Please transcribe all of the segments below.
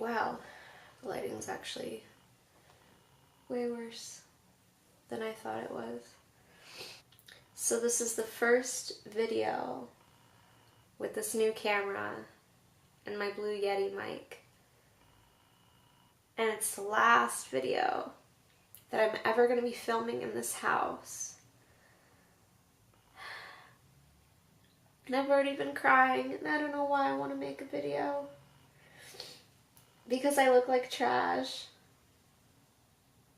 wow, the lighting's actually way worse than I thought it was. So this is the first video with this new camera and my Blue Yeti mic. And it's the last video that I'm ever going to be filming in this house. And I've already been crying, and I don't know why I want to make a video. Because I look like trash.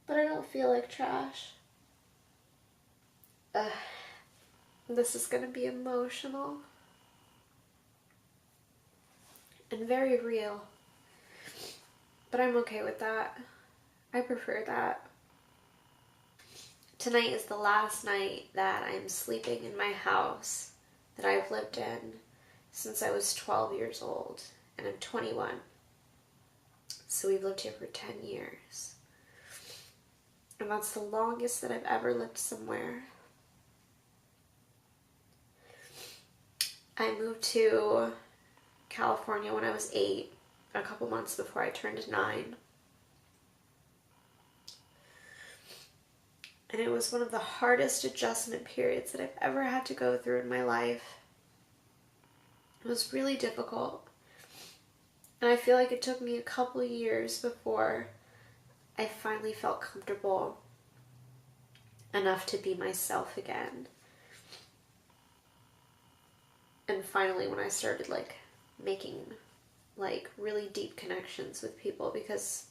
But I don't feel like trash. This is going to be emotional. And very real. But I'm okay with that. I prefer that. Tonight is the last night that I'm sleeping in my house that I've lived in since I was 12 years old, and I'm 21. So we've lived here for 10 years. And that's the longest that I've ever lived somewhere. I moved to California when I was 8, a couple months before I turned 9. And it was one of the hardest adjustment periods that I've ever had to go through in my life. It was really difficult. And I feel like it took me a couple of years before I finally felt comfortable enough to be myself again. And finally when I started making really deep connections with people, because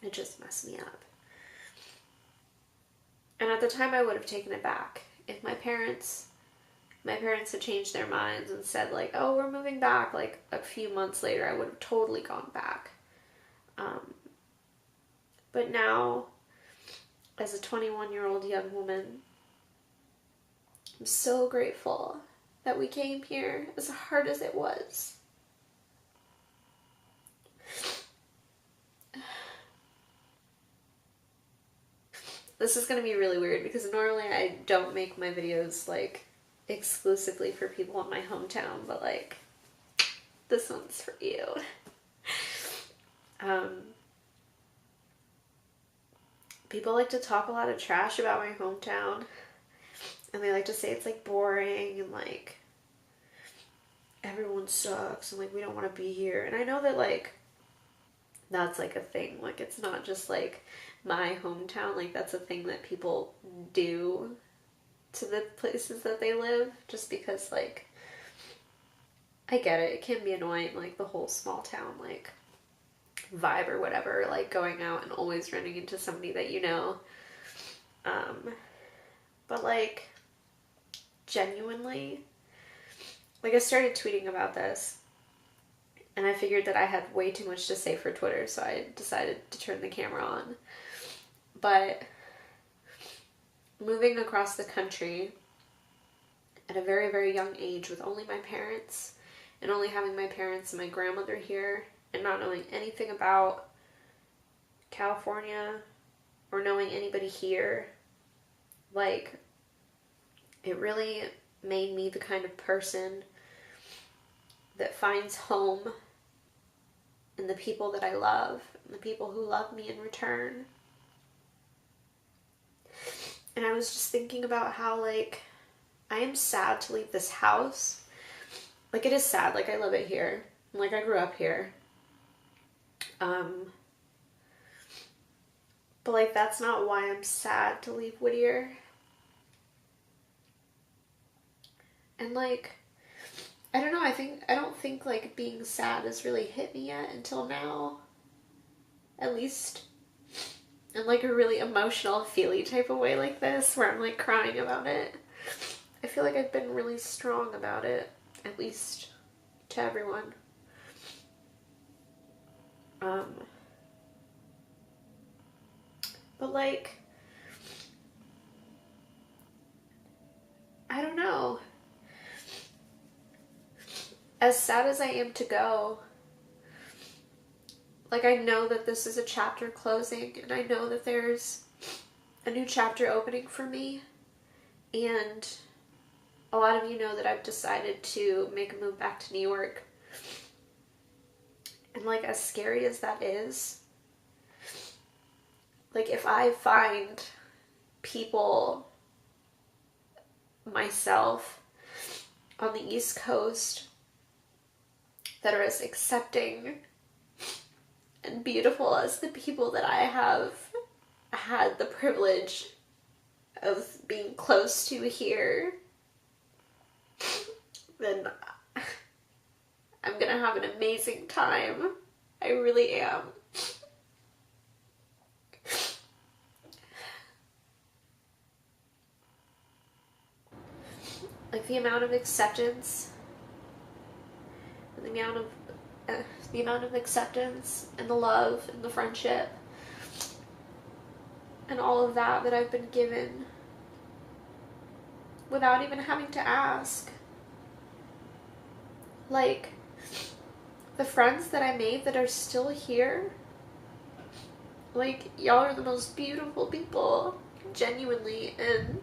it just messed me up. And at the time I would have taken it back. If my parents had changed their minds and said oh, we're moving back a few months later, I would have totally gone back. But now, as a 21-year-old young woman, I'm so grateful that we came here, as hard as it was. This is going to be really weird because normally I don't make my videos exclusively for people in my hometown, but this one's for you. People like to talk a lot of trash about my hometown, and they like to say it's boring and everyone sucks and we don't want to be here. And I know that that's a thing. It's not just my hometown. That's a thing that people do to the places that they live, just because I get it. It can be annoying, the whole small town vibe or whatever, going out and always running into somebody that you know. But genuinely, I started tweeting about this, and I figured that I had way too much to say for Twitter, so I decided to turn the camera on. But moving across the country at a very, very young age with only my parents, and only having my parents and my grandmother here, and not knowing anything about California or knowing anybody here, it really made me the kind of person that finds home in the people that I love, and the people who love me in return. And I was just thinking about how, I am sad to leave this house. It is sad. I love it here. I grew up here. But, that's not why I'm sad to leave Whittier. And, I don't know, I don't think, being sad has really hit me yet until now. At least in, a really emotional, feely type of way like this, where I'm, crying about it. I feel like I've been really strong about it, at least to everyone. But, I don't know. As sad as I am to go, I know that this is a chapter closing, and I know that there's a new chapter opening for me, and a lot of you know that I've decided to make a move back to New York, And like, as scary as that is, like, if I find people, myself, on the East Coast that are as accepting and beautiful as the people that I have had the privilege of being close to here, then I'm gonna have an amazing time. I really am. Like, the amount of acceptance, and the amount of acceptance and the love and the friendship and all of that I've been given without even having to ask. Like, the friends that I made that are still here, like, y'all are the most beautiful people, genuinely. And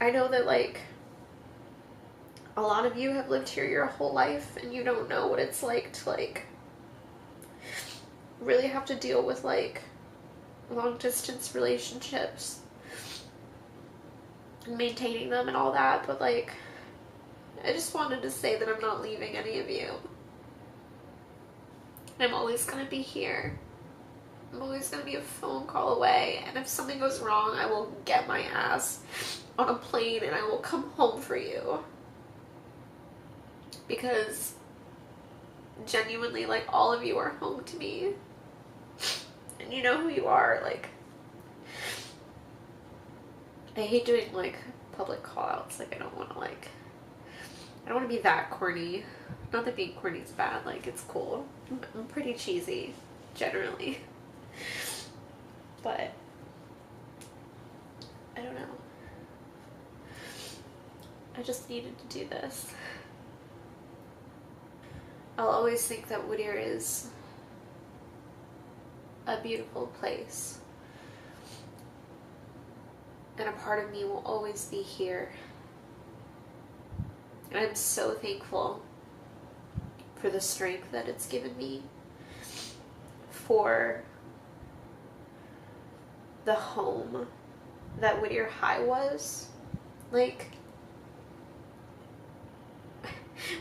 I know that, like, a lot of you have lived here your whole life and you don't know what it's like to, like, really have to deal with, like, long distance relationships and maintaining them and all that. But, like, I just wanted to say that I'm not leaving any of you. I'm always gonna be here. I'm always gonna be a phone call away, and if something goes wrong, I will get my ass on a plane and I will come home for you. Because genuinely, like, all of you are home to me. And you know who you are. Like, I hate doing, like, public call-outs. Like, I don't want to be that corny. Not that being corny is bad. Like, it's cool. I'm pretty cheesy, generally. But I don't know. I just needed to do this. I'll always think that Whittier is a beautiful place. And a part of me will always be here. And I'm so thankful for the strength that it's given me, for the home that Whittier High was. Like,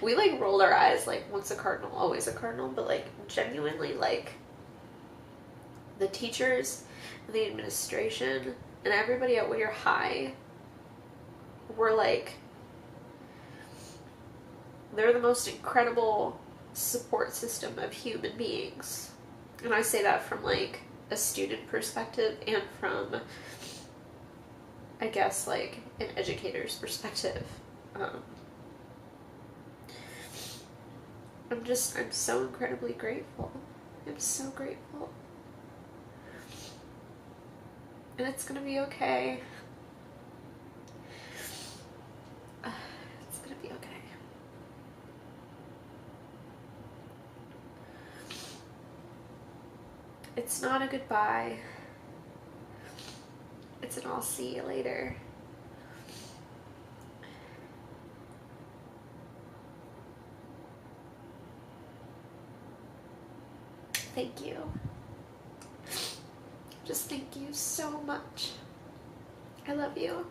we, like, rolled our eyes, like, once a cardinal, always a cardinal, but, like, genuinely, like, the teachers, the administration, and everybody at Whittier High were, like, they're the most incredible support system of human beings. And I say that from, like, a student perspective and from, I guess, like, an educator's perspective. I'm so incredibly grateful. I'm so grateful. And it's gonna be okay. It's gonna be okay. It's not a goodbye. It's an I'll see you later. Thank you. Just thank you so much. I love you.